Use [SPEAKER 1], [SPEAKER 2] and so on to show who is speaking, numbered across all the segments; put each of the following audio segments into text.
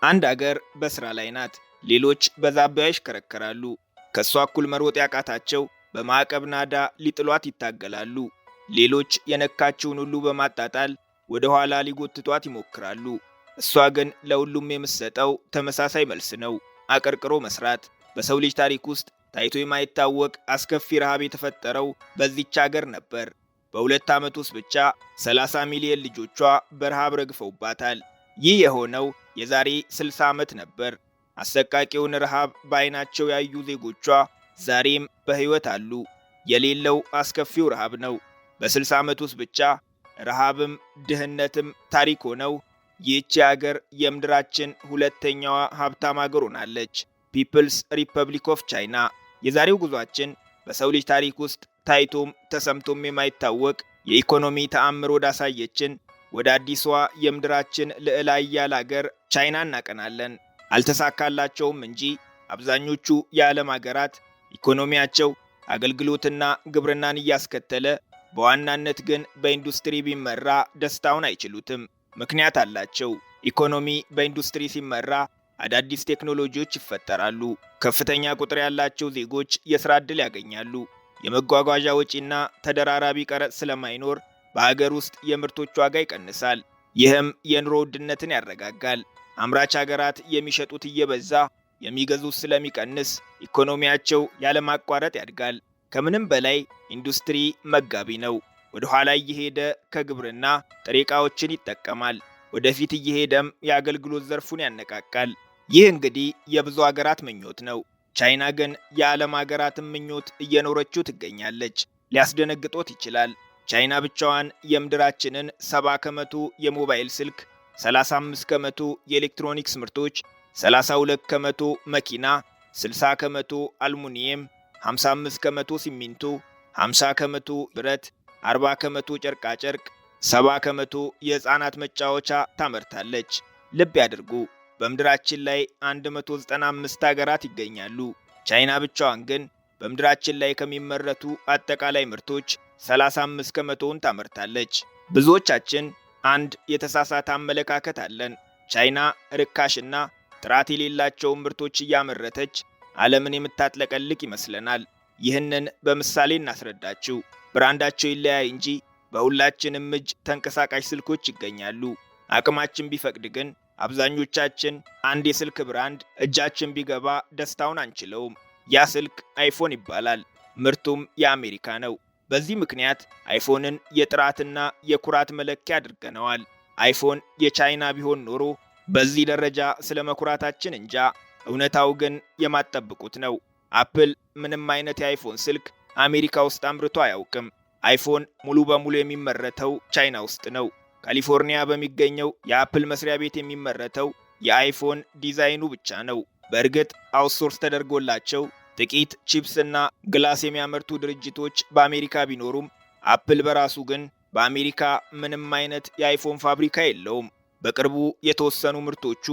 [SPEAKER 1] አንድ አገር በስራ ላይ ናት። ሌሎች በዛቢያ ይሽከረከራሉ። ከሷ እኩል መሮጥ ያቃታቸው በማዕቀብ ናዳ ሊጥሏት ይታገላሉ። ሌሎች የነካችውን ሁሉ በማጣጣል ወደ ኋላ ሊጎትቷት ይሞክራሉ። እሷ ግን ለሁሉም የምትሰጠው ተመሳሳይ መልስ ነው፤ አቀርቅሮ መስራት። በሰው ልጅ ታሪክ ውስጥ ታይቶ የማይታወቅ አስከፊ ረሃብ የተፈጠረው በዚች አገር ነበር። በ2 ዓመት ውስጥ ብቻ 30 ሚሊዮን ልጆቿ በረሃብ ረግፈውባታል። ይህ የሆነው የዛሬ 60 ዓመት ነበር። አሰቃቂውን ረሃብ በዓይናቸው ያዩ ዜጎቿ ዛሬም በሕይወት አሉ። የሌለው አስከፊው ረሃብ ነው። በ60 ዓመት ውስጥ ብቻ ረሃብም ድህነትም ታሪክ ሆነው ይህች አገር የምድራችን ሁለተኛዋ ሀብታም አገር ሆናለች። ፒፕልስ ሪፐብሊክ ኦፍ ቻይና። የዛሬው ጉዟችን በሰው ልጅ ታሪክ ውስጥ ታይቶም ተሰምቶም የማይታወቅ የኢኮኖሚ ተአምር ወዳሳየችን ወደ አዲሷ የምድራችን ልዕለ ኃያል አገር ቻይና እናቀናለን። አልተሳካላቸውም እንጂ አብዛኞቹ የዓለም አገራት ኢኮኖሚያቸው አገልግሎትና ግብርናን እያስከተለ በዋናነት ግን በኢንዱስትሪ ቢመራ ደስታውን አይችሉትም። ምክንያት አላቸው። ኢኮኖሚ በኢንዱስትሪ ሲመራ አዳዲስ ቴክኖሎጂዎች ይፈጠራሉ። ከፍተኛ ቁጥር ያላቸው ዜጎች የሥራ ዕድል ያገኛሉ። የመጓጓዣ ወጪና ተደራራቢ ቀረጥ ስለማይኖር በሀገር ውስጥ የምርቶች ዋጋ ይቀንሳል። ይህም የኑሮ ውድነትን ያረጋጋል። አምራች ሀገራት የሚሸጡት እየበዛ የሚገዙት ስለሚቀንስ ኢኮኖሚያቸው ያለማቋረጥ ያድጋል። ከምንም በላይ ኢንዱስትሪ መጋቢ ነው። ወደ ኋላ እየሄደ ከግብርና ጥሬ ዕቃዎችን ይጠቀማል። ወደፊት እየሄደም የአገልግሎት ዘርፉን ያነቃቃል። ይህ እንግዲህ የብዙ ሀገራት ምኞት ነው። ቻይና ግን የዓለም ሀገራትን ምኞት እየኖረችው ትገኛለች። ሊያስደነግጦት ይችላል። ቻይና ብቻዋን የምድራችንን 70 ከመቶ የሞባይል ስልክ፣ 35 ከመቶ የኤሌክትሮኒክስ ምርቶች፣ 32 ከመቶ መኪና፣ 60 ከመቶ አልሙኒየም፣ 55 ከመቶ ሲሚንቶ፣ 50 ከመቶ ብረት፣ 40 ከመቶ ጨርቃጨርቅ፣ 70 ከመቶ የሕፃናት መጫወቻ ታመርታለች። ልብ ያድርጉ፣ በምድራችን ላይ 195 ሀገራት ይገኛሉ። ቻይና ብቻዋን ግን በምድራችን ላይ ከሚመረቱ አጠቃላይ ምርቶች 35 ከመቶውን ታመርታለች። ብዙዎቻችን አንድ የተሳሳተ አመለካከት አለን። ቻይና ርካሽና ጥራት የሌላቸውን ምርቶች እያመረተች ዓለምን የምታጥለቀልቅ ይመስለናል። ይህንን በምሳሌ እናስረዳችሁ። ብራንዳቸው ይለያይ እንጂ በሁላችንም እጅ ተንቀሳቃሽ ስልኮች ይገኛሉ። አቅማችን ቢፈቅድ ግን አብዛኞቻችን አንድ የስልክ ብራንድ እጃችን ቢገባ ደስታውን አንችለውም። ያ ስልክ አይፎን ይባላል። ምርቱም የአሜሪካ ነው። በዚህ ምክንያት አይፎንን የጥራትና የኩራት መለኪያ አድርገነዋል። አይፎን የቻይና ቢሆን ኖሮ በዚህ ደረጃ ስለ መኩራታችን እንጃ። እውነታው ግን የማትጠብቁት ነው። አፕል ምንም አይነት የአይፎን ስልክ አሜሪካ ውስጥ አምርቶ አያውቅም። አይፎን ሙሉ በሙሉ የሚመረተው ቻይና ውስጥ ነው። ካሊፎርኒያ በሚገኘው የአፕል መስሪያ ቤት የሚመረተው የአይፎን ዲዛይኑ ብቻ ነው። በእርግጥ አውትሶርስ ተደርጎላቸው ጥቂት ቺፕስ እና ግላስ የሚያመርቱ ድርጅቶች በአሜሪካ ቢኖሩም አፕል በራሱ ግን በአሜሪካ ምንም አይነት የአይፎን ፋብሪካ የለውም። በቅርቡ የተወሰኑ ምርቶቹ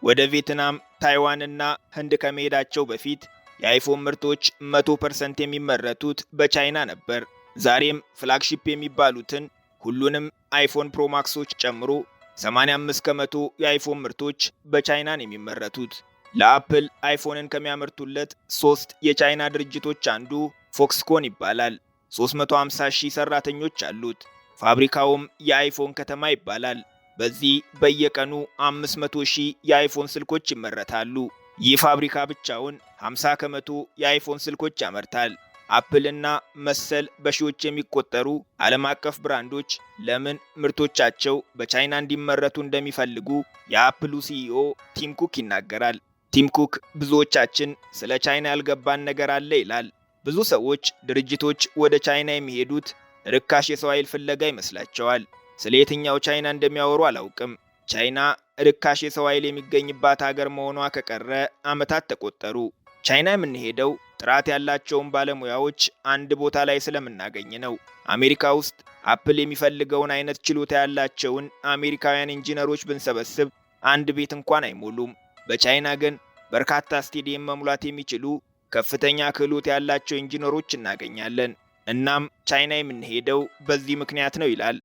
[SPEAKER 1] ወደ ቪየትናም፣ ታይዋን እና ህንድ ከመሄዳቸው በፊት የአይፎን ምርቶች 100% የሚመረቱት በቻይና ነበር። ዛሬም ፍላግሺፕ የሚባሉትን ሁሉንም አይፎን ፕሮማክሶች ጨምሮ 85 ከመቶ የአይፎን ምርቶች በቻይና ነው የሚመረቱት። ለአፕል አይፎንን ከሚያመርቱለት 3 የቻይና ድርጅቶች አንዱ ፎክስኮን ይባላል። 350 ሺህ ሰራተኞች አሉት። ፋብሪካውም የአይፎን ከተማ ይባላል። በዚህ በየቀኑ 500 ሺህ የአይፎን ስልኮች ይመረታሉ። ይህ ፋብሪካ ብቻውን 50 ከመቶ የአይፎን ስልኮች ያመርታል። አፕልና መሰል በሺዎች የሚቆጠሩ ዓለም አቀፍ ብራንዶች ለምን ምርቶቻቸው በቻይና እንዲመረቱ እንደሚፈልጉ የአፕሉ ሲኢኦ ቲም ኩክ ይናገራል። ቲም ኩክ ብዙዎቻችን ስለ ቻይና ያልገባን ነገር አለ ይላል። ብዙ ሰዎች ድርጅቶች ወደ ቻይና የሚሄዱት ርካሽ የሰው ኃይል ፍለጋ ይመስላቸዋል። ስለ የትኛው ቻይና እንደሚያወሩ አላውቅም። ቻይና ርካሽ የሰው ኃይል የሚገኝባት ሀገር መሆኗ ከቀረ ዓመታት ተቆጠሩ። ቻይና የምንሄደው ጥራት ያላቸውን ባለሙያዎች አንድ ቦታ ላይ ስለምናገኝ ነው። አሜሪካ ውስጥ አፕል የሚፈልገውን አይነት ችሎታ ያላቸውን አሜሪካውያን ኢንጂነሮች ብንሰበስብ አንድ ቤት እንኳን አይሞሉም። በቻይና ግን በርካታ ስቴዲየም መሙላት የሚችሉ ከፍተኛ ክህሎት ያላቸው ኢንጂነሮች እናገኛለን። እናም ቻይና የምንሄደው በዚህ ምክንያት ነው ይላል።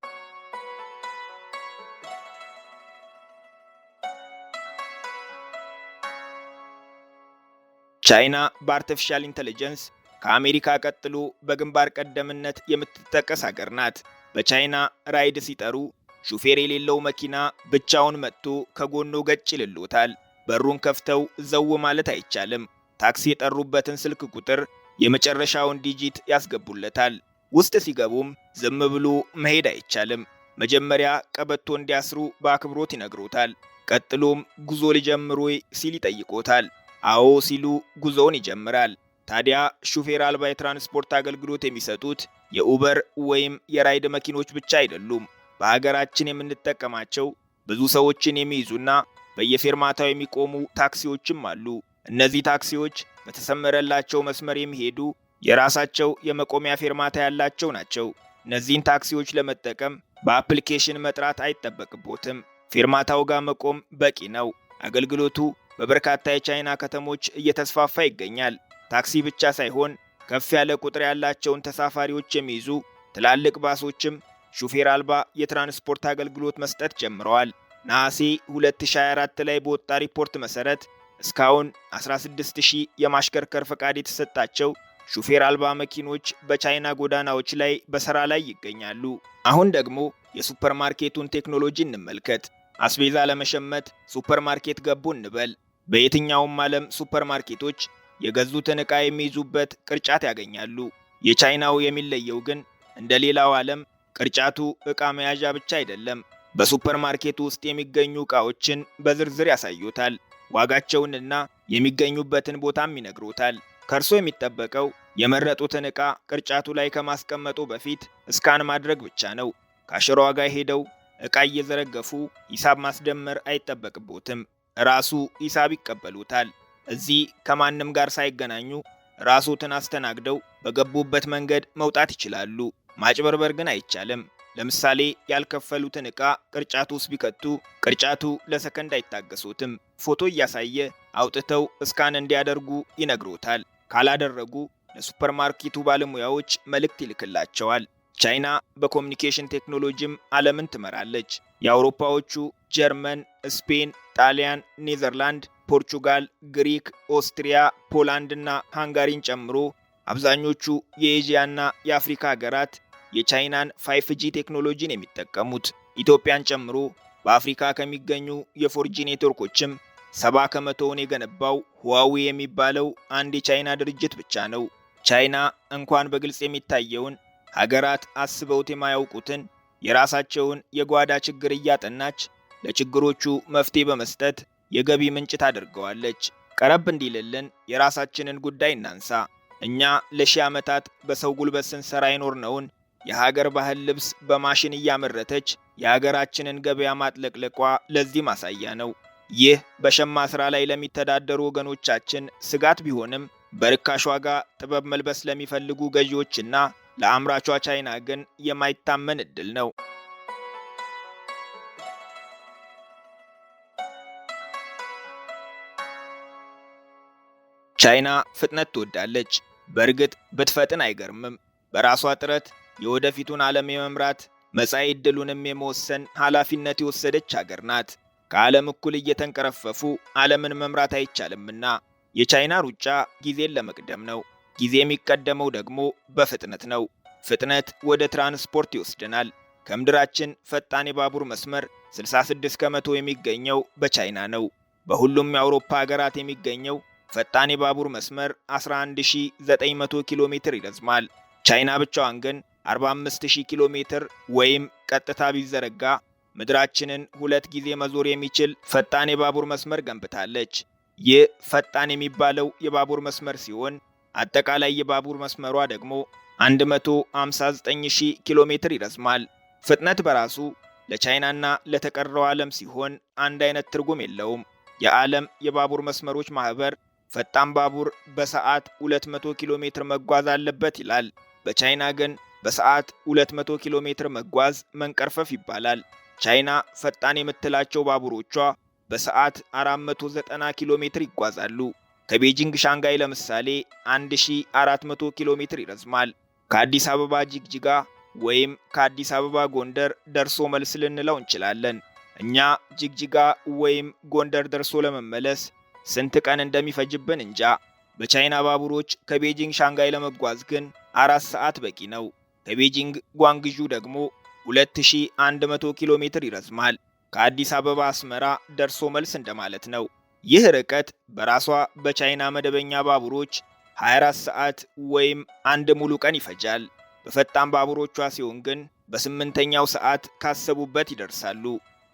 [SPEAKER 1] ቻይና በአርቲፊሻል ኢንተለጀንስ ከአሜሪካ ቀጥሎ በግንባር ቀደምትነት የምትጠቀስ ሀገር ናት። በቻይና ራይድ ሲጠሩ ሹፌር የሌለው መኪና ብቻውን መጥቶ ከጎኑ ገጭ ይልሎታል። በሩን ከፍተው ዘው ማለት አይቻልም። ታክሲ የጠሩበትን ስልክ ቁጥር የመጨረሻውን ዲጂት ያስገቡለታል። ውስጥ ሲገቡም ዝም ብሎ መሄድ አይቻልም። መጀመሪያ ቀበቶ እንዲያስሩ በአክብሮት ይነግሮታል። ቀጥሎም ጉዞ ሊጀምሩ ሲል ይጠይቆታል። አዎ ሲሉ ጉዞውን ይጀምራል። ታዲያ ሹፌር አልባ የትራንስፖርት አገልግሎት የሚሰጡት የኡበር ወይም የራይድ መኪኖች ብቻ አይደሉም። በሀገራችን የምንጠቀማቸው ብዙ ሰዎችን የሚይዙና በየፌርማታው የሚቆሙ ታክሲዎችም አሉ። እነዚህ ታክሲዎች በተሰመረላቸው መስመር የሚሄዱ የራሳቸው የመቆሚያ ፌርማታ ያላቸው ናቸው። እነዚህን ታክሲዎች ለመጠቀም በአፕሊኬሽን መጥራት አይጠበቅቦትም። ፌርማታው ጋር መቆም በቂ ነው። አገልግሎቱ በበርካታ የቻይና ከተሞች እየተስፋፋ ይገኛል። ታክሲ ብቻ ሳይሆን ከፍ ያለ ቁጥር ያላቸውን ተሳፋሪዎች የሚይዙ ትላልቅ ባሶችም ሹፌር አልባ የትራንስፖርት አገልግሎት መስጠት ጀምረዋል። ነሐሴ 2024 ላይ በወጣ ሪፖርት መሰረት እስካሁን 16000 የማሽከርከር ፈቃድ የተሰጣቸው ሹፌር አልባ መኪኖች በቻይና ጎዳናዎች ላይ በሥራ ላይ ይገኛሉ። አሁን ደግሞ የሱፐርማርኬቱን ቴክኖሎጂ እንመልከት። አስቤዛ ለመሸመት ሱፐርማርኬት ገቡ እንበል። በየትኛውም ዓለም ሱፐርማርኬቶች የገዙትን ዕቃ የሚይዙበት ቅርጫት ያገኛሉ። የቻይናው የሚለየው ግን እንደ ሌላው ዓለም ቅርጫቱ ዕቃ መያዣ ብቻ አይደለም። በሱፐርማርኬቱ ውስጥ የሚገኙ ዕቃዎችን በዝርዝር ያሳዩታል። ዋጋቸውንና የሚገኙበትን ቦታም ይነግሮታል። ከእርሶ የሚጠበቀው የመረጡትን ዕቃ ቅርጫቱ ላይ ከማስቀመጡ በፊት እስካን ማድረግ ብቻ ነው። ካሽሯ ጋር ሄደው ዕቃ እየዘረገፉ ሂሳብ ማስደመር አይጠበቅቦትም። ራሱ ሂሳብ ይቀበሉታል። እዚህ ከማንም ጋር ሳይገናኙ ራስዎትን አስተናግደው በገቡበት መንገድ መውጣት ይችላሉ። ማጭበርበር ግን አይቻልም። ለምሳሌ ያልከፈሉትን ዕቃ ቅርጫቱ ውስጥ ቢከቱ ቅርጫቱ ለሰከንድ አይታገሱትም። ፎቶ እያሳየ አውጥተው እስካን እንዲያደርጉ ይነግሮታል። ካላደረጉ ለሱፐርማርኬቱ ባለሙያዎች መልእክት ይልክላቸዋል። ቻይና በኮሙኒኬሽን ቴክኖሎጂም ዓለምን ትመራለች። የአውሮፓዎቹ ጀርመን፣ ስፔን፣ ጣሊያን፣ ኔዘርላንድ፣ ፖርቹጋል፣ ግሪክ፣ ኦስትሪያ፣ ፖላንድ እና ሃንጋሪን ጨምሮ አብዛኞቹ የኤዥያና የአፍሪካ ሀገራት የቻይናን 5G ቴክኖሎጂን የሚጠቀሙት። ኢትዮጵያን ጨምሮ በአፍሪካ ከሚገኙ የ4G ኔትወርኮችም 70 ከመቶውን የገነባው ሁዋዌ የሚባለው አንድ የቻይና ድርጅት ብቻ ነው። ቻይና እንኳን በግልጽ የሚታየውን ሀገራት አስበውት የማያውቁትን የራሳቸውን የጓዳ ችግር እያጠናች ለችግሮቹ መፍትሄ በመስጠት የገቢ ምንጭ ታደርገዋለች። ቀረብ እንዲልልን የራሳችንን ጉዳይ እናንሳ። እኛ ለሺህ ዓመታት በሰው ጉልበት ስንሰራ የኖርነውን የሀገር ባህል ልብስ በማሽን እያመረተች የሀገራችንን ገበያ ማጥለቅለቋ ለዚህ ማሳያ ነው። ይህ በሸማ ስራ ላይ ለሚተዳደሩ ወገኖቻችን ስጋት ቢሆንም በርካሽ ዋጋ ጥበብ መልበስ ለሚፈልጉ ገዢዎችና ለአምራቿ ቻይና ግን የማይታመን እድል ነው። ቻይና ፍጥነት ትወዳለች። በእርግጥ ብትፈጥን አይገርምም። በራሷ ጥረት የወደፊቱን ዓለም የመምራት መጻኢ ዕድሉንም የመወሰን ኃላፊነት የወሰደች ሀገር ናት። ከዓለም እኩል እየተንቀረፈፉ ዓለምን መምራት አይቻልምና የቻይና ሩጫ ጊዜን ለመቅደም ነው። ጊዜ የሚቀደመው ደግሞ በፍጥነት ነው። ፍጥነት ወደ ትራንስፖርት ይወስደናል። ከምድራችን ፈጣን የባቡር መስመር 66 ከመቶ የሚገኘው በቻይና ነው። በሁሉም የአውሮፓ ሀገራት የሚገኘው ፈጣን የባቡር መስመር 11900 ኪሎ ሜትር ይረዝማል። ቻይና ብቻዋን ግን 45000 ኪሎ ሜትር ወይም ቀጥታ ቢዘረጋ ምድራችንን 2 ጊዜ መዞር የሚችል ፈጣን የባቡር መስመር ገንብታለች። ይህ ፈጣን የሚባለው የባቡር መስመር ሲሆን አጠቃላይ የባቡር መስመሯ ደግሞ 159000 ኪሎ ሜትር ይረዝማል። ፍጥነት በራሱ ለቻይናና ለተቀረው ዓለም ሲሆን አንድ አይነት ትርጉም የለውም። የዓለም የባቡር መስመሮች ማህበር ፈጣን ባቡር በሰዓት 200 ኪሎ ሜትር መጓዝ አለበት ይላል። በቻይና ግን በሰዓት 200 ኪሎ ሜትር መጓዝ መንቀርፈፍ ይባላል። ቻይና ፈጣን የምትላቸው ባቡሮቿ በሰዓት 490 ኪሎ ሜትር ይጓዛሉ። ከቤጂንግ ሻንጋይ ለምሳሌ 1400 ኪሎ ሜትር ይረዝማል። ከአዲስ አበባ ጅግጅጋ ወይም ከአዲስ አበባ ጎንደር ደርሶ መልስ ልንለው እንችላለን። እኛ ጅግጅጋ ወይም ጎንደር ደርሶ ለመመለስ ስንት ቀን እንደሚፈጅብን እንጃ። በቻይና ባቡሮች ከቤጂንግ ሻንጋይ ለመጓዝ ግን 4 ሰዓት በቂ ነው። ከቤጂንግ ጓንግዡ ደግሞ 2100 ኪሎ ሜትር ይረዝማል። ከአዲስ አበባ አስመራ ደርሶ መልስ እንደማለት ነው። ይህ ርቀት በራሷ በቻይና መደበኛ ባቡሮች 24 ሰዓት ወይም አንድ ሙሉ ቀን ይፈጃል። በፈጣን ባቡሮቿ ሲሆን ግን በስምንተኛው ሰዓት ካሰቡበት ይደርሳሉ።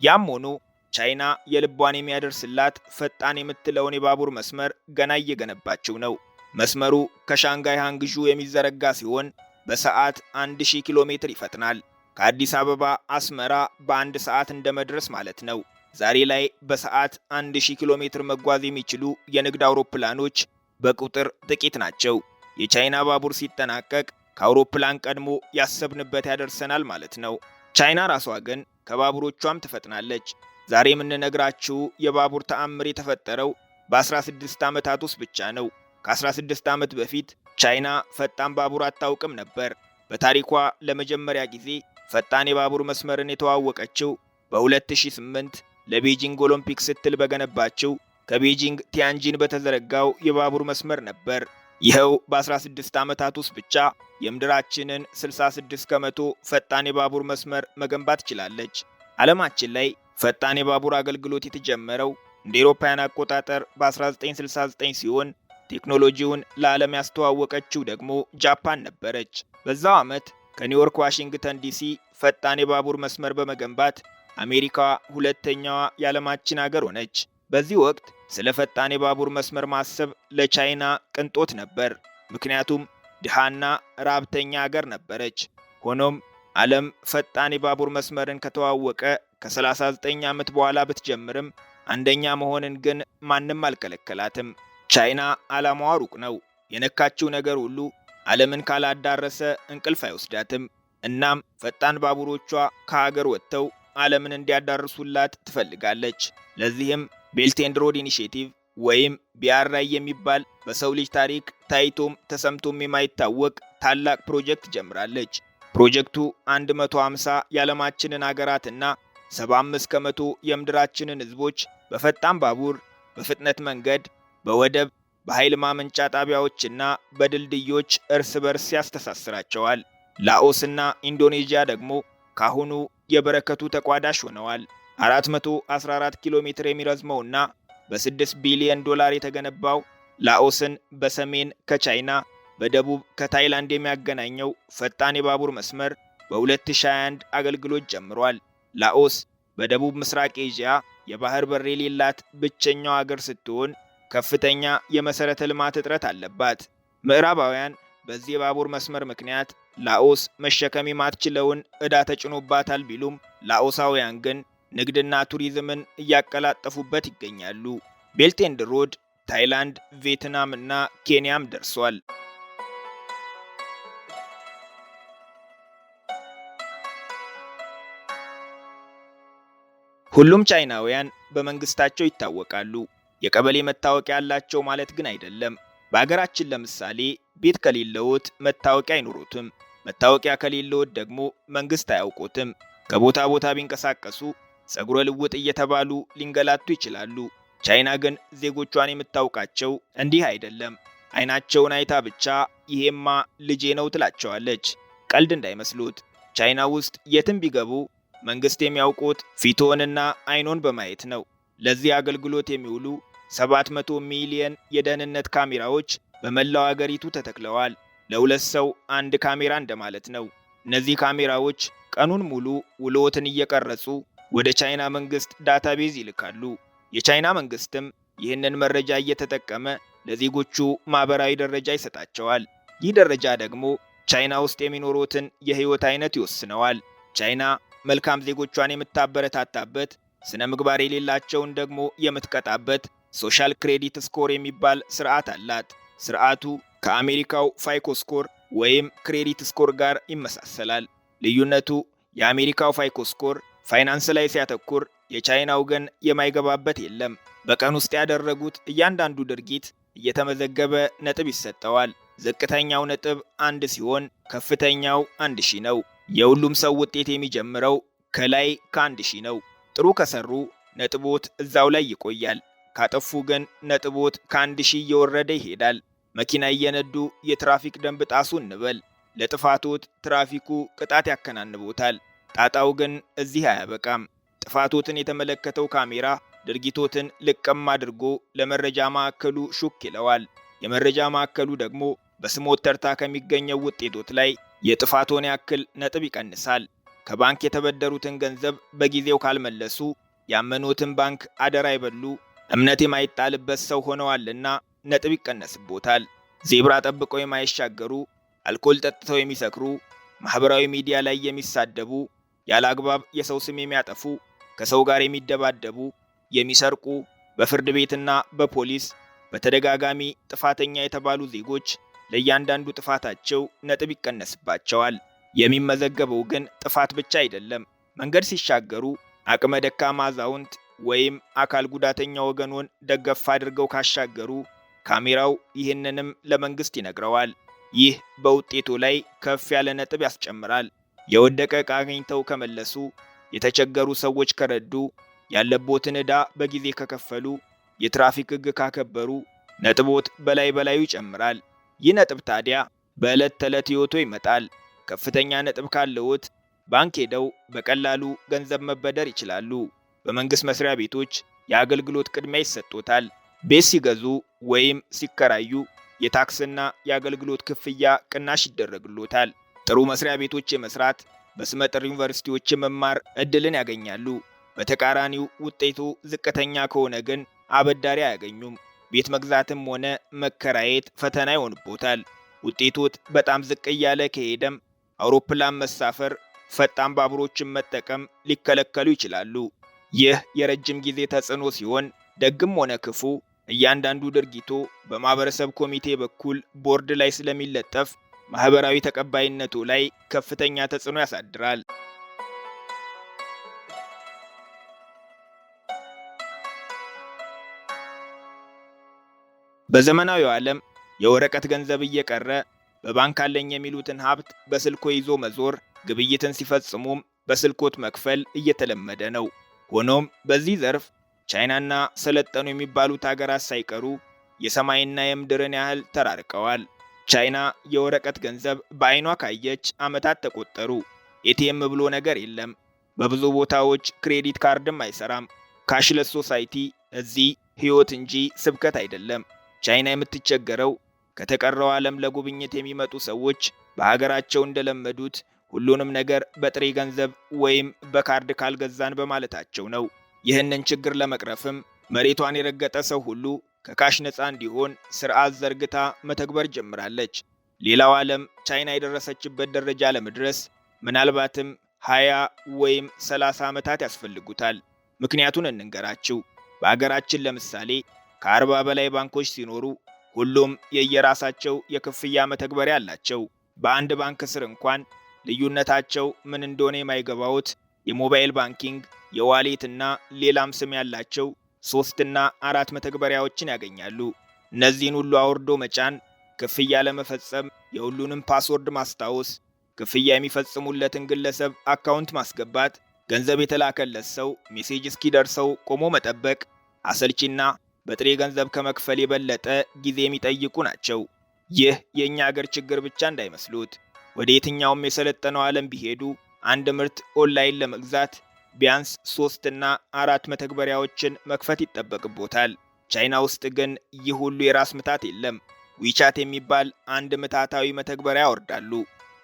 [SPEAKER 1] ያም ሆኖ ቻይና የልቧን የሚያደርስላት ፈጣን የምትለውን የባቡር መስመር ገና እየገነባችው ነው። መስመሩ ከሻንጋይ ሃንግዡ የሚዘረጋ ሲሆን በሰዓት 1000 ኪሎ ሜትር ይፈጥናል። ከአዲስ አበባ አስመራ በአንድ ሰዓት እንደመድረስ ማለት ነው። ዛሬ ላይ በሰዓት 1000 ኪሎ ሜትር መጓዝ የሚችሉ የንግድ አውሮፕላኖች በቁጥር ጥቂት ናቸው። የቻይና ባቡር ሲጠናቀቅ ከአውሮፕላን ቀድሞ ያሰብንበት ያደርሰናል ማለት ነው። ቻይና ራሷ ግን ከባቡሮቿም ትፈጥናለች። ዛሬ የምንነግራችሁ የባቡር ተአምር የተፈጠረው በ16 ዓመታት ውስጥ ብቻ ነው። ከ16 ዓመት በፊት ቻይና ፈጣን ባቡር አታውቅም ነበር። በታሪኳ ለመጀመሪያ ጊዜ ፈጣን የባቡር መስመርን የተዋወቀችው በ2008 ለቤጂንግ ኦሎምፒክ ስትል በገነባችው ከቤጂንግ ቲያንጂን በተዘረጋው የባቡር መስመር ነበር። ይኸው በ16 ዓመታት ውስጥ ብቻ የምድራችንን 66 ከመቶ ፈጣን የባቡር መስመር መገንባት ችላለች። ዓለማችን ላይ ፈጣን የባቡር አገልግሎት የተጀመረው እንደ አውሮፓውያን አቆጣጠር በ1969 ሲሆን ቴክኖሎጂውን ለዓለም ያስተዋወቀችው ደግሞ ጃፓን ነበረች። በዛው ዓመት ከኒውዮርክ ዋሽንግተን ዲሲ ፈጣን የባቡር መስመር በመገንባት አሜሪካ ሁለተኛዋ የዓለማችን ሀገር ሆነች። በዚህ ወቅት ስለ ፈጣን የባቡር መስመር ማሰብ ለቻይና ቅንጦት ነበር፣ ምክንያቱም ድሃና ራብተኛ ሀገር ነበረች። ሆኖም ዓለም ፈጣን የባቡር መስመርን ከተዋወቀ ከ39 ዓመት በኋላ ብትጀምርም አንደኛ መሆንን ግን ማንም አልከለከላትም። ቻይና ዓላማዋ ሩቅ ነው። የነካችው ነገር ሁሉ ዓለምን ካላዳረሰ እንቅልፍ አይወስዳትም። እናም ፈጣን ባቡሮቿ ከሀገር ወጥተው ዓለምን እንዲያዳርሱላት ትፈልጋለች። ለዚህም ቤልት ኤንድ ሮድ ኢኒሼቲቭ ወይም BRI የሚባል በሰው ልጅ ታሪክ ታይቶም ተሰምቶም የማይታወቅ ታላቅ ፕሮጀክት ጀምራለች። ፕሮጀክቱ 150 የዓለማችንን ሀገራትና 75 ከመቶ የምድራችንን ሕዝቦች በፈጣን ባቡር፣ በፍጥነት መንገድ፣ በወደብ፣ በኃይል ማመንጫ ጣቢያዎችና በድልድዮች እርስ በርስ ያስተሳስራቸዋል። ላኦስና ኢንዶኔዥያ ደግሞ ካሁኑ የበረከቱ ተቋዳሽ ሆነዋል። 414 ኪሎ ሜትር የሚረዝመውና በ6 ቢሊዮን ዶላር የተገነባው ላኦስን በሰሜን ከቻይና በደቡብ ከታይላንድ የሚያገናኘው ፈጣን የባቡር መስመር በ2021 አገልግሎት ጀምሯል። ላኦስ በደቡብ ምስራቅ ኤዥያ የባህር በር የሌላት ብቸኛው ሀገር ስትሆን ከፍተኛ የመሰረተ ልማት እጥረት አለባት። ምዕራባውያን በዚህ የባቡር መስመር ምክንያት ላኦስ መሸከም የማትችለውን ዕዳ ተጭኖባታል ቢሉም ላኦሳውያን ግን ንግድና ቱሪዝምን እያቀላጠፉበት ይገኛሉ። ቤልት ኤንድ ሮድ ታይላንድ፣ ቪየትናም እና ኬንያም ደርሷል። ሁሉም ቻይናውያን በመንግስታቸው ይታወቃሉ። የቀበሌ መታወቂያ ያላቸው ማለት ግን አይደለም። በአገራችን ለምሳሌ ቤት ከሌለዎት መታወቂያ አይኖሩትም። መታወቂያ ከሌለዎት ደግሞ መንግስት አያውቆትም። ከቦታ ቦታ ቢንቀሳቀሱ ጸጉረ ልውጥ እየተባሉ ሊንገላቱ ይችላሉ። ቻይና ግን ዜጎቿን የምታውቃቸው እንዲህ አይደለም። አይናቸውን አይታ ብቻ ይሄማ ልጄ ነው ትላቸዋለች። ቀልድ እንዳይመስሉት። ቻይና ውስጥ የትም ቢገቡ መንግስት የሚያውቁት ፊቶንና አይኖን በማየት ነው። ለዚህ አገልግሎት የሚውሉ 700 ሚሊዮን የደህንነት ካሜራዎች በመላው አገሪቱ ተተክለዋል። ለሁለት ሰው አንድ ካሜራ እንደማለት ነው። እነዚህ ካሜራዎች ቀኑን ሙሉ ውሎትን እየቀረጹ ወደ ቻይና መንግስት ዳታቤዝ ይልካሉ። የቻይና መንግስትም ይህንን መረጃ እየተጠቀመ ለዜጎቹ ማህበራዊ ደረጃ ይሰጣቸዋል። ይህ ደረጃ ደግሞ ቻይና ውስጥ የሚኖሩትን የህይወት አይነት ይወስነዋል። ቻይና መልካም ዜጎቿን የምታበረታታበት፣ ስነ ምግባር የሌላቸውን ደግሞ የምትቀጣበት ሶሻል ክሬዲት ስኮር የሚባል ስርዓት አላት። ስርዓቱ ከአሜሪካው ፋይኮ ስኮር ወይም ክሬዲት ስኮር ጋር ይመሳሰላል። ልዩነቱ የአሜሪካው ፋይኮ ስኮር ፋይናንስ ላይ ሲያተኩር፣ የቻይናው ግን የማይገባበት የለም። በቀን ውስጥ ያደረጉት እያንዳንዱ ድርጊት እየተመዘገበ ነጥብ ይሰጠዋል። ዝቅተኛው ነጥብ 1 ሲሆን ከፍተኛው 1000 ነው። የሁሉም ሰው ውጤት የሚጀምረው ከላይ ከ1000 ነው። ጥሩ ከሰሩ ነጥቦት እዛው ላይ ይቆያል። ካጠፉ ግን ነጥቦት ከ1000 እየወረደ ይሄዳል። መኪና እየነዱ የትራፊክ ደንብ ጣሱ እንበል። ለጥፋቶት ትራፊኩ ቅጣት ያከናንቦታል። ጣጣው ግን እዚህ አያበቃም። ጥፋቶትን የተመለከተው ካሜራ ድርጊቶትን ልቅም አድርጎ ለመረጃ ማዕከሉ ሹክ ይለዋል። የመረጃ ማዕከሉ ደግሞ በስሞት ተርታ ከሚገኘው ውጤቶት ላይ የጥፋቶን ያክል ነጥብ ይቀንሳል። ከባንክ የተበደሩትን ገንዘብ በጊዜው ካልመለሱ ያመኑትን ባንክ አደራ ይበሉ እምነት የማይጣልበት ሰው ሆነዋልና ነጥብ ይቀነስቦታል። ዜብራ ጠብቀው የማይሻገሩ፣ አልኮል ጠጥተው የሚሰክሩ፣ ማህበራዊ ሚዲያ ላይ የሚሳደቡ፣ ያለ አግባብ የሰው ስም የሚያጠፉ፣ ከሰው ጋር የሚደባደቡ፣ የሚሰርቁ፣ በፍርድ ቤትና በፖሊስ በተደጋጋሚ ጥፋተኛ የተባሉ ዜጎች ለእያንዳንዱ ጥፋታቸው ነጥብ ይቀነስባቸዋል። የሚመዘገበው ግን ጥፋት ብቻ አይደለም። መንገድ ሲሻገሩ አቅመ ደካማ አዛውንት ወይም አካል ጉዳተኛ ወገኑን ደገፍ አድርገው ካሻገሩ ካሜራው ይህንንም ለመንግስት ይነግረዋል። ይህ በውጤቱ ላይ ከፍ ያለ ነጥብ ያስጨምራል። የወደቀ ዕቃ አግኝተው ከመለሱ፣ የተቸገሩ ሰዎች ከረዱ፣ ያለቦትን ዕዳ በጊዜ ከከፈሉ፣ የትራፊክ ሕግ ካከበሩ ነጥቦት በላይ በላዩ ይጨምራል። ይህ ነጥብ ታዲያ በዕለት ተዕለት ሕይወቶ ይመጣል። ከፍተኛ ነጥብ ካለዎት ባንክ ሄደው በቀላሉ ገንዘብ መበደር ይችላሉ። በመንግስት መስሪያ ቤቶች የአገልግሎት ቅድሚያ ይሰጦታል። ቤት ሲገዙ ወይም ሲከራዩ የታክስና የአገልግሎት ክፍያ ቅናሽ ይደረግሎታል። ጥሩ መስሪያ ቤቶች የመስራት፣ በስመጥር ዩኒቨርሲቲዎች የመማር እድልን ያገኛሉ። በተቃራኒው ውጤቱ ዝቅተኛ ከሆነ ግን አበዳሪ አያገኙም። ቤት መግዛትም ሆነ መከራየት ፈተና ይሆንቦታል። ውጤቶት በጣም ዝቅ እያለ ከሄደም አውሮፕላን መሳፈር፣ ፈጣን ባቡሮችን መጠቀም ሊከለከሉ ይችላሉ። ይህ የረጅም ጊዜ ተጽዕኖ ሲሆን ደግም ሆነ ክፉ እያንዳንዱ ድርጊቶ በማህበረሰብ ኮሚቴ በኩል ቦርድ ላይ ስለሚለጠፍ ማህበራዊ ተቀባይነቱ ላይ ከፍተኛ ተጽዕኖ ያሳድራል። በዘመናዊው ዓለም የወረቀት ገንዘብ እየቀረ በባንክ አለኝ የሚሉትን ሀብት በስልኮ ይዞ መዞር፣ ግብይትን ሲፈጽሙም በስልኮት መክፈል እየተለመደ ነው። ሆኖም በዚህ ዘርፍ ቻይናና ሰለጠኑ የሚባሉት ሀገራት ሳይቀሩ የሰማይና የምድርን ያህል ተራርቀዋል። ቻይና የወረቀት ገንዘብ በአይኗ ካየች ዓመታት ተቆጠሩ። ኤቲኤም ብሎ ነገር የለም። በብዙ ቦታዎች ክሬዲት ካርድም አይሰራም። ካሽለስ ሶሳይቲ እዚህ ሕይወት እንጂ ስብከት አይደለም። ቻይና የምትቸገረው ከተቀረው ዓለም ለጉብኝት የሚመጡ ሰዎች በሀገራቸው እንደለመዱት ሁሉንም ነገር በጥሬ ገንዘብ ወይም በካርድ ካልገዛን በማለታቸው ነው። ይህንን ችግር ለመቅረፍም መሬቷን የረገጠ ሰው ሁሉ ከካሽ ነፃ እንዲሆን ስርዓት ዘርግታ መተግበር ጀምራለች። ሌላው ዓለም ቻይና የደረሰችበት ደረጃ ለመድረስ ምናልባትም 20 ወይም 30 ዓመታት ያስፈልጉታል። ምክንያቱን እንንገራችሁ። በሀገራችን ለምሳሌ ከ40 በላይ ባንኮች ሲኖሩ ሁሉም የየራሳቸው የክፍያ መተግበሪያ አላቸው። በአንድ ባንክ ስር እንኳን ልዩነታቸው ምን እንደሆነ የማይገባውት የሞባይል ባንኪንግ፣ የዋሌት እና ሌላም ስም ያላቸው 3 እና 4 መተግበሪያዎችን ያገኛሉ። እነዚህን ሁሉ አውርዶ መጫን፣ ክፍያ ለመፈጸም የሁሉንም ፓስወርድ ማስታወስ፣ ክፍያ የሚፈጽሙለትን ግለሰብ አካውንት ማስገባት፣ ገንዘብ የተላከለት ሰው ሜሴጅ እስኪደርሰው ቆሞ መጠበቅ አሰልቺና በጥሬ ገንዘብ ከመክፈል የበለጠ ጊዜ የሚጠይቁ ናቸው። ይህ የእኛ ሀገር ችግር ብቻ እንዳይመስሉት። ወደ የትኛውም የሰለጠነው ዓለም ቢሄዱ አንድ ምርት ኦንላይን ለመግዛት ቢያንስ 3 እና 4 መተግበሪያዎችን መክፈት ይጠበቅቦታል። ቻይና ውስጥ ግን ይህ ሁሉ የራስ ምታት የለም። ዊቻት የሚባል አንድ ምታታዊ መተግበሪያ ያወርዳሉ።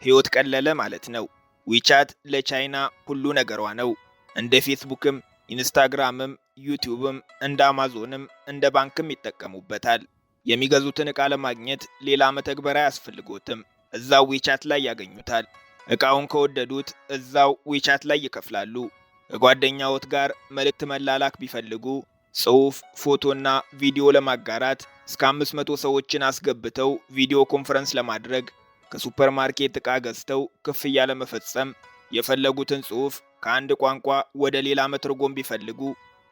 [SPEAKER 1] ሕይወት ቀለለ ማለት ነው። ዊቻት ለቻይና ሁሉ ነገሯ ነው። እንደ ፌስቡክም፣ ኢንስታግራምም፣ ዩቲዩብም እንደ አማዞንም እንደ ባንክም ይጠቀሙበታል። የሚገዙትን ዕቃ ለማግኘት ሌላ መተግበሪያ አያስፈልጎትም። እዛው ዊቻት ላይ ያገኙታል። ዕቃውን ከወደዱት እዛው ዊቻት ላይ ይከፍላሉ። ከጓደኛዎት ጋር መልእክት መላላክ ቢፈልጉ ጽሑፍ፣ ፎቶና ቪዲዮ ለማጋራት እስከ 500 ሰዎችን አስገብተው ቪዲዮ ኮንፈረንስ ለማድረግ፣ ከሱፐርማርኬት ዕቃ ገዝተው ክፍያ ለመፈጸም፣ የፈለጉትን ጽሑፍ ከአንድ ቋንቋ ወደ ሌላ መተርጎም ቢፈልጉ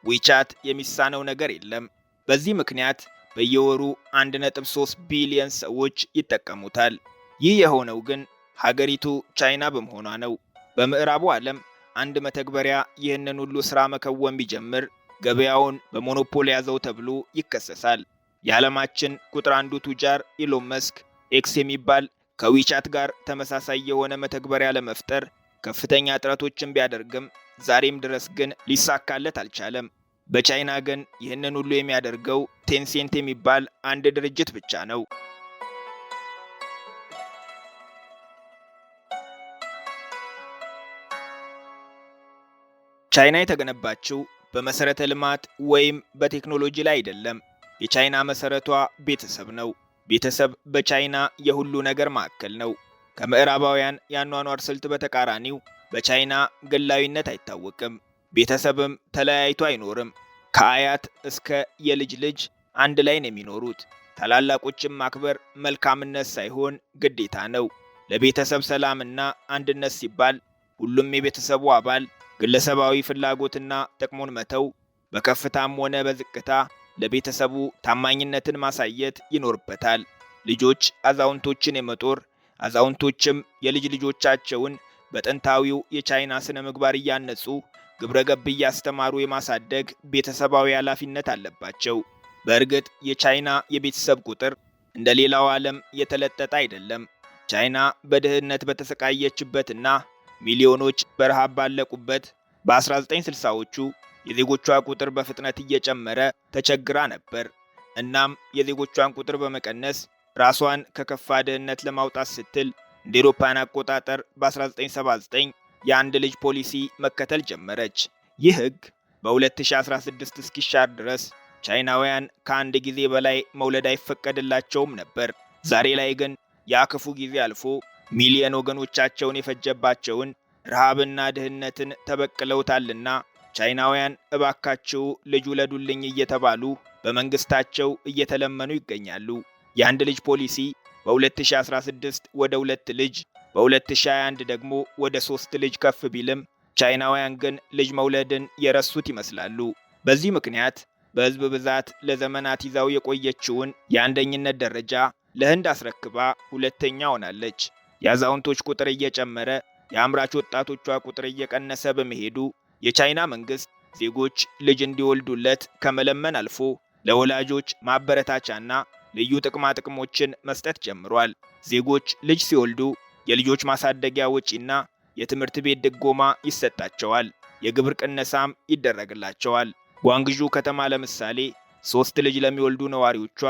[SPEAKER 1] ዊቻት የሚሳነው ነገር የለም። በዚህ ምክንያት በየወሩ 1.3 ቢሊዮን ሰዎች ይጠቀሙታል። ይህ የሆነው ግን ሀገሪቱ ቻይና በመሆኗ ነው። በምዕራቡ ዓለም አንድ መተግበሪያ ይህንን ሁሉ ሥራ መከወን ቢጀምር ገበያውን በሞኖፖል ያዘው ተብሎ ይከሰሳል። የዓለማችን ቁጥር አንዱ ቱጃር ኢሎን መስክ ኤክስ የሚባል ከዊቻት ጋር ተመሳሳይ የሆነ መተግበሪያ ለመፍጠር ከፍተኛ ጥረቶችን ቢያደርግም ዛሬም ድረስ ግን ሊሳካለት አልቻለም። በቻይና ግን ይህንን ሁሉ የሚያደርገው ቴንሴንት የሚባል አንድ ድርጅት ብቻ ነው። ቻይና የተገነባችው በመሰረተ ልማት ወይም በቴክኖሎጂ ላይ አይደለም። የቻይና መሰረቷ ቤተሰብ ነው። ቤተሰብ በቻይና የሁሉ ነገር ማዕከል ነው። ከምዕራባውያን የአኗኗር ስልት በተቃራኒው በቻይና ግላዊነት አይታወቅም። ቤተሰብም ተለያይቶ አይኖርም። ከአያት እስከ የልጅ ልጅ አንድ ላይ ነው የሚኖሩት። ታላላቆችን ማክበር መልካምነት ሳይሆን ግዴታ ነው። ለቤተሰብ ሰላምና አንድነት ሲባል ሁሉም የቤተሰቡ አባል ግለሰባዊ ፍላጎትና ጥቅሙን መተው፣ በከፍታም ሆነ በዝቅታ ለቤተሰቡ ታማኝነትን ማሳየት ይኖርበታል። ልጆች አዛውንቶችን የመጦር አዛውንቶችም የልጅ ልጆቻቸውን በጥንታዊው የቻይና ስነ ምግባር እያነጹ ግብረ ገብ እያስተማሩ የማሳደግ ቤተሰባዊ ኃላፊነት አለባቸው። በእርግጥ የቻይና የቤተሰብ ቁጥር እንደ ሌላው ዓለም የተለጠጠ አይደለም። ቻይና በድህነት በተሰቃየችበትና ሚሊዮኖች በረሃብ ባለቁበት በ1960ዎቹ የዜጎቿ ቁጥር በፍጥነት እየጨመረ ተቸግራ ነበር። እናም የዜጎቿን ቁጥር በመቀነስ ራሷን ከከፋ ድህነት ለማውጣት ስትል እንደ አውሮፓውያን አቆጣጠር በ1979 የአንድ ልጅ ፖሊሲ መከተል ጀመረች። ይህ ሕግ በ2016 እስኪሻር ድረስ ቻይናውያን ከአንድ ጊዜ በላይ መውለድ አይፈቀድላቸውም ነበር። ዛሬ ላይ ግን ያ ክፉ ጊዜ አልፎ ሚሊዮን ወገኖቻቸውን የፈጀባቸውን ረሃብና ድህነትን ተበቅለውታልና ቻይናውያን እባካችሁ ልጅ ውለዱልኝ እየተባሉ በመንግስታቸው እየተለመኑ ይገኛሉ። የአንድ ልጅ ፖሊሲ በ2016 ወደ 2 ልጅ በ2021 ደግሞ ወደ 3 ልጅ ከፍ ቢልም ቻይናውያን ግን ልጅ መውለድን የረሱት ይመስላሉ። በዚህ ምክንያት በህዝብ ብዛት ለዘመናት ይዛው የቆየችውን የአንደኝነት ደረጃ ለህንድ አስረክባ ሁለተኛ ሆናለች። የአዛውንቶች ቁጥር እየጨመረ የአምራች ወጣቶቿ ቁጥር እየቀነሰ በመሄዱ የቻይና መንግስት ዜጎች ልጅ እንዲወልዱለት ከመለመን አልፎ ለወላጆች ማበረታቻና ልዩ ጥቅማ ጥቅሞችን መስጠት ጀምሯል። ዜጎች ልጅ ሲወልዱ የልጆች ማሳደጊያ ወጪና የትምህርት ቤት ድጎማ ይሰጣቸዋል። የግብር ቅነሳም ይደረግላቸዋል። ጓንግዡ ከተማ ለምሳሌ 3 ልጅ ለሚወልዱ ነዋሪዎቿ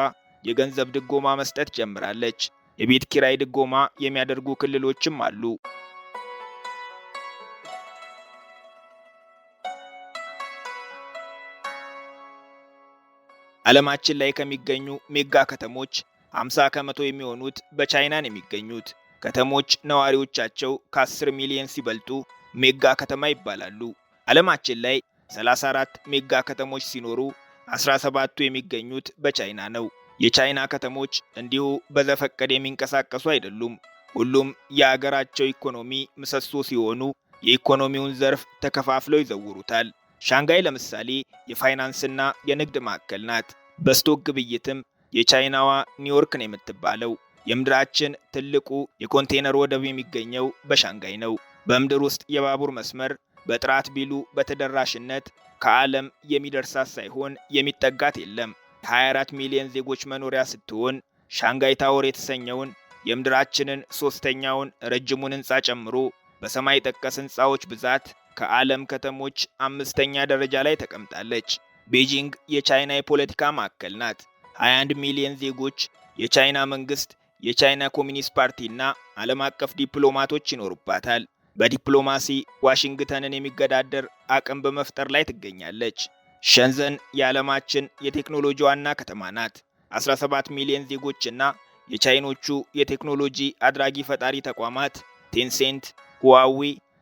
[SPEAKER 1] የገንዘብ ድጎማ መስጠት ጀምራለች። የቤት ኪራይ ድጎማ የሚያደርጉ ክልሎችም አሉ። ዓለማችን ላይ ከሚገኙ ሜጋ ከተሞች 50 ከመቶ የሚሆኑት በቻይና ነው የሚገኙት። ከተሞች ነዋሪዎቻቸው ከ10 ሚሊዮን ሲበልጡ ሜጋ ከተማ ይባላሉ። ዓለማችን ላይ 34 ሜጋ ከተሞች ሲኖሩ 17ቱ የሚገኙት በቻይና ነው። የቻይና ከተሞች እንዲሁ በዘፈቀድ የሚንቀሳቀሱ አይደሉም። ሁሉም የሀገራቸው ኢኮኖሚ ምሰሶ ሲሆኑ የኢኮኖሚውን ዘርፍ ተከፋፍለው ይዘውሩታል። ሻንጋይ ለምሳሌ የፋይናንስና የንግድ ማዕከል ናት። በስቶክ ግብይትም የቻይናዋ ኒውዮርክ ነው የምትባለው። የምድራችን ትልቁ የኮንቴነር ወደብ የሚገኘው በሻንጋይ ነው። በምድር ውስጥ የባቡር መስመር በጥራት ቢሉ በተደራሽነት ከዓለም የሚደርሳት ሳይሆን የሚጠጋት የለም። 24 ሚሊዮን ዜጎች መኖሪያ ስትሆን ሻንጋይ ታወር የተሰኘውን የምድራችንን ሶስተኛውን ረጅሙን ህንፃ ጨምሮ በሰማይ ጠቀስ ህንፃዎች ብዛት ከዓለም ከተሞች 5ኛ ደረጃ ላይ ተቀምጣለች። ቤጂንግ የቻይና የፖለቲካ ማዕከል ናት። 21 ሚሊዮን ዜጎች፣ የቻይና መንግስት፣ የቻይና ኮሚኒስት ፓርቲና ዓለም አቀፍ ዲፕሎማቶች ይኖሩባታል። በዲፕሎማሲ ዋሽንግተንን የሚገዳደር አቅም በመፍጠር ላይ ትገኛለች። ሸንዘን የዓለማችን የቴክኖሎጂ ዋና ከተማ ናት። 17 ሚሊዮን ዜጎችና የቻይኖቹ የቴክኖሎጂ አድራጊ ፈጣሪ ተቋማት ቴንሴንት፣ ሁዋዌ፣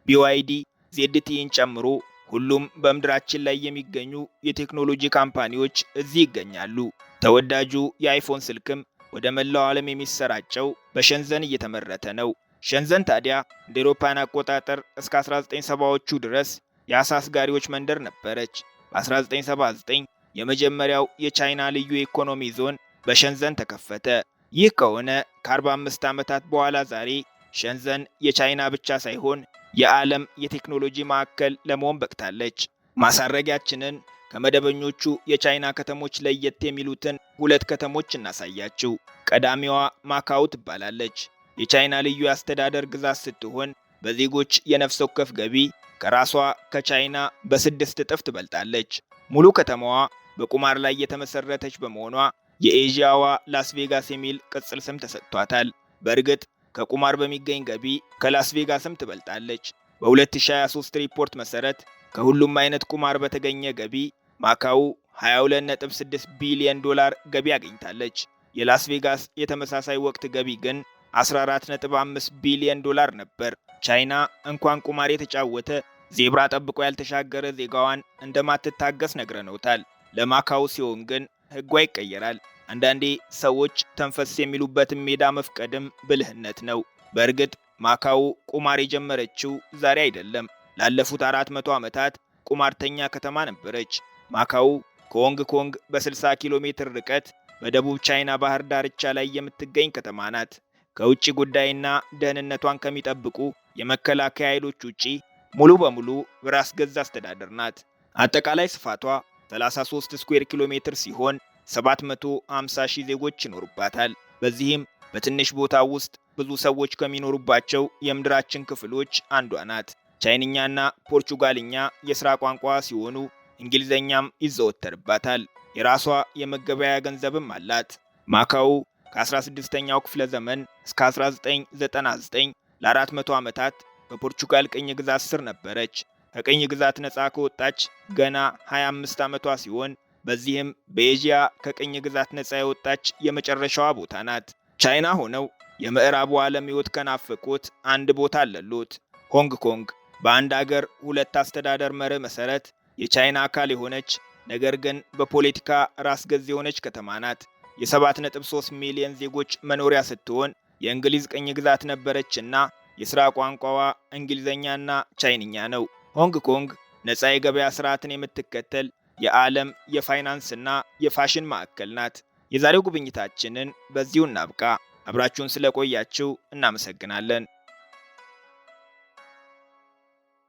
[SPEAKER 1] ቢዋይዲ፣ ዜድቲን ጨምሮ ሁሉም በምድራችን ላይ የሚገኙ የቴክኖሎጂ ካምፓኒዎች እዚህ ይገኛሉ። ተወዳጁ የአይፎን ስልክም ወደ መላው ዓለም የሚሰራጨው በሸንዘን እየተመረተ ነው። ሸንዘን ታዲያ እንደ አውሮፓውያን አቆጣጠር እስከ 1970ዎቹ ድረስ የአሳ አስጋሪዎች መንደር ነበረች። በ1979 የመጀመሪያው የቻይና ልዩ የኢኮኖሚ ዞን በሸንዘን ተከፈተ። ይህ ከሆነ ከ45 ዓመታት በኋላ ዛሬ ሸንዘን የቻይና ብቻ ሳይሆን የዓለም የቴክኖሎጂ ማዕከል ለመሆን በቅታለች። ማሳረጊያችንን ከመደበኞቹ የቻይና ከተሞች ለየት የሚሉትን ሁለት ከተሞች እናሳያችሁ። ቀዳሚዋ ማካኦ ትባላለች። የቻይና ልዩ የአስተዳደር ግዛት ስትሆን በዜጎች የነፍስ ወከፍ ገቢ ከራሷ ከቻይና በ6 እጥፍ ትበልጣለች። ሙሉ ከተማዋ በቁማር ላይ የተመሰረተች በመሆኗ የኤዥያዋ ላስ ቬጋስ የሚል ቅጽል ስም ተሰጥቷታል። በእርግጥ ከቁማር በሚገኝ ገቢ ከላስ ቬጋስም ትበልጣለች። በ2023 ሪፖርት መሰረት ከሁሉም አይነት ቁማር በተገኘ ገቢ ማካኦ 22.6 ቢሊዮን ዶላር ገቢ አግኝታለች። የላስ ቬጋስ የተመሳሳይ ወቅት ገቢ ግን 14.5 ቢሊዮን ዶላር ነበር። ቻይና እንኳን ቁማር የተጫወተ ዜብራ ጠብቆ ያልተሻገረ ዜጋዋን እንደማትታገስ ነግረነውታል። ለማካኦ ሲሆን ግን ህጓ ይቀየራል። አንዳንዴ ሰዎች ተንፈስ የሚሉበትን ሜዳ መፍቀድም ብልህነት ነው። በእርግጥ ማካኦ ቁማር የጀመረችው ዛሬ አይደለም። ላለፉት 400 ዓመታት ቁማርተኛ ከተማ ነበረች። ማካኦ ከሆንግ ኮንግ በ60 ኪሎ ሜትር ርቀት በደቡብ ቻይና ባህር ዳርቻ ላይ የምትገኝ ከተማ ናት። ከውጭ ጉዳይና ደህንነቷን ከሚጠብቁ የመከላከያ ኃይሎች ውጪ ሙሉ በሙሉ ራስ ገዝ አስተዳደር ናት። አጠቃላይ ስፋቷ 33 ስኩዌር ኪሎ ሜትር ሲሆን 750 ሺህ ዜጎች ይኖሩባታል። በዚህም በትንሽ ቦታ ውስጥ ብዙ ሰዎች ከሚኖሩባቸው የምድራችን ክፍሎች አንዷ ናት። ቻይንኛና ፖርቹጋልኛ የሥራ ቋንቋ ሲሆኑ እንግሊዘኛም ይዘወተርባታል። የራሷ የመገበያያ ገንዘብም አላት። ማካኦ ከ16ኛው ክፍለ ዘመን እስከ 1999 ለ400 ዓመታት በፖርቹጋል ቅኝ ግዛት ስር ነበረች። ከቅኝ ግዛት ነፃ ከወጣች ገና 25 ዓመቷ ሲሆን በዚህም በኤዥያ ከቅኝ ግዛት ነፃ የወጣች የመጨረሻዋ ቦታ ናት። ቻይና ሆነው የምዕራቡ ዓለም ሕይወት ከናፈቁት አንድ ቦታ አለሎት፣ ሆንግ ኮንግ። በአንድ አገር ሁለት አስተዳደር መርህ መሰረት የቻይና አካል የሆነች ነገር ግን በፖለቲካ ራስ ገዝ የሆነች ከተማ ናት። የ7.3 ሚሊዮን ዜጎች መኖሪያ ስትሆን የእንግሊዝ ቅኝ ግዛት ነበረችና የሥራ ቋንቋዋ እንግሊዘኛና ቻይንኛ ነው። ሆንግ ኮንግ ነፃ የገበያ ስርዓትን የምትከተል የዓለም የፋይናንስና የፋሽን ማዕከል ናት። የዛሬው ጉብኝታችንን በዚሁ እናብቃ። አብራችሁን ስለቆያችሁ እናመሰግናለን።